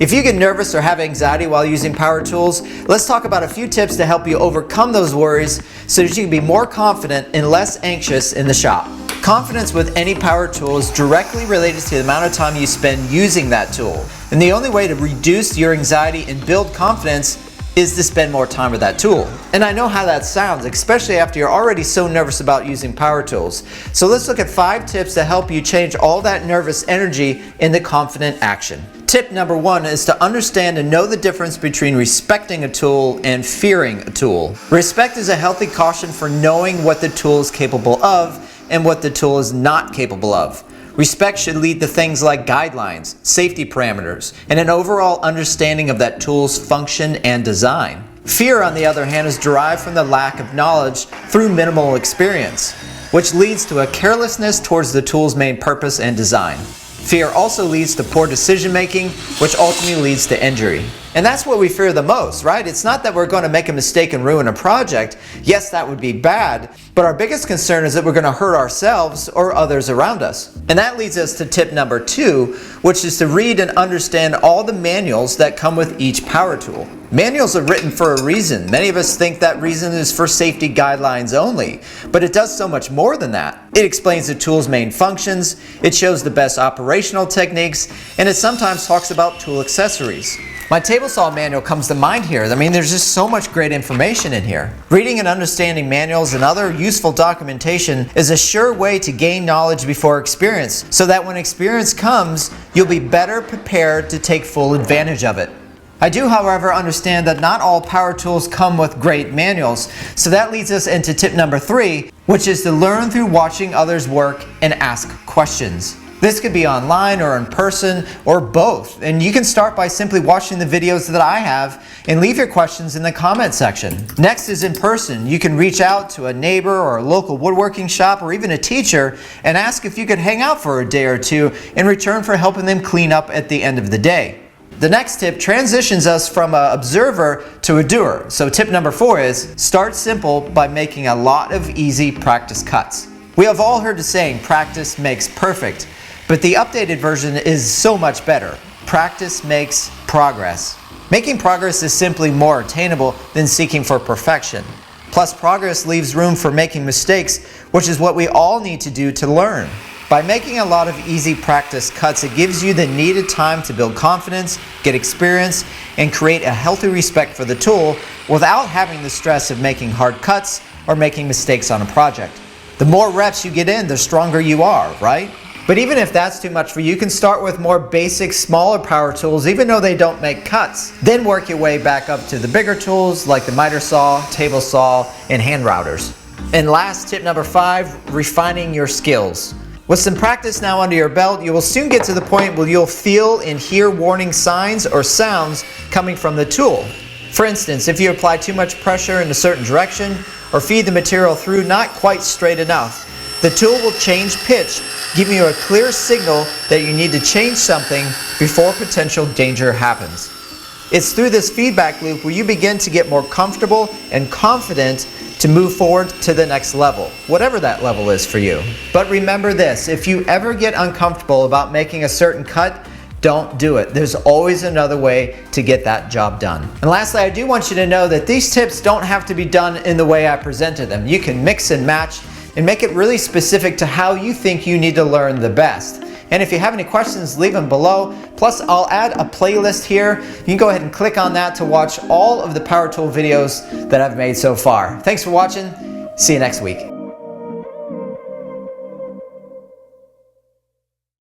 If you get nervous or have anxiety while using power tools, let's talk about a few tips to help you overcome those worries so that you can be more confident and less anxious in the shop. Confidence with any power tool is directly related to the amount of time you spend using that tool. And the only way to reduce your anxiety and build confidence is to spend more time with that tool. And I know how that sounds, especially after you're already so nervous about using power tools. So let's look at 5 tips to help you change all that nervous energy into confident action. Tip number 1 is to understand and know the difference between respecting a tool and fearing a tool. Respect is a healthy caution for knowing what the tool is capable of and what the tool is not capable of. Respect should lead to things like guidelines, safety parameters, and an overall understanding of that tool's function and design. Fear, on the other hand, is derived from the lack of knowledge through minimal experience, which leads to a carelessness towards the tool's main purpose and design. Fear also leads to poor decision making, which ultimately leads to injury. And that's what we fear the most, right? It's not that we're going to make a mistake and ruin a project. Yes, that would be bad, but our biggest concern is that we're going to hurt ourselves or others around us. And that leads us to tip number 2, which is to read and understand all the manuals that come with each power tool. Manuals are written for a reason. Many of us think that reason is for safety guidelines only, but it does so much more than that. It explains the tool's main functions, it shows the best operational techniques, and it sometimes talks about tool accessories. My table saw manual comes to mind here. I mean, there's just so much great information in here. Reading and understanding manuals and other useful documentation is a sure way to gain knowledge before experience, so that when experience comes, you'll be better prepared to take full advantage of it. I do, however, understand that not all power tools come with great manuals, so that leads us into tip number 3, which is to learn through watching others work and ask questions. This could be online or in person or both, and you can start by simply watching the videos that I have and leave your questions in the comment section. Next is in person. You can reach out to a neighbor or a local woodworking shop or even a teacher and ask if you could hang out for a day or two in return for helping them clean up at the end of the day. The next tip transitions us from an observer to a doer. So tip number 4 is start simple by making a lot of easy practice cuts. We have all heard the saying, practice makes perfect. But the updated version is so much better. Practice makes progress. Making progress is simply more attainable than seeking for perfection. Plus, progress leaves room for making mistakes, which is what we all need to do to learn. By making a lot of easy practice cuts, it gives you the needed time to build confidence, get experience, and create a healthy respect for the tool without having the stress of making hard cuts or making mistakes on a project. The more reps you get in, the stronger you are, right? But even if that's too much for you, you can start with more basic, smaller power tools, even though they don't make cuts. Then work your way back up to the bigger tools like the miter saw, table saw, and hand routers. And last, tip number 5, refining your skills. With some practice now under your belt, you will soon get to the point where you'll feel and hear warning signs or sounds coming from the tool. For instance, if you apply too much pressure in a certain direction or feed the material through not quite straight enough, the tool will change pitch, giving you a clear signal that you need to change something before potential danger happens. It's through this feedback loop where you begin to get more comfortable and confident to move forward to the next level, whatever that level is for you. But remember this, if you ever get uncomfortable about making a certain cut, don't do it. There's always another way to get that job done. And lastly, I do want you to know that these tips don't have to be done in the way I presented them. You can mix and match and make it really specific to how you think you need to learn the best. And if you have any questions, leave them below. Plus, I'll add a playlist here. You can go ahead and click on that to watch all of the power tool videos that I've made so far. Thanks for watching. See you next week.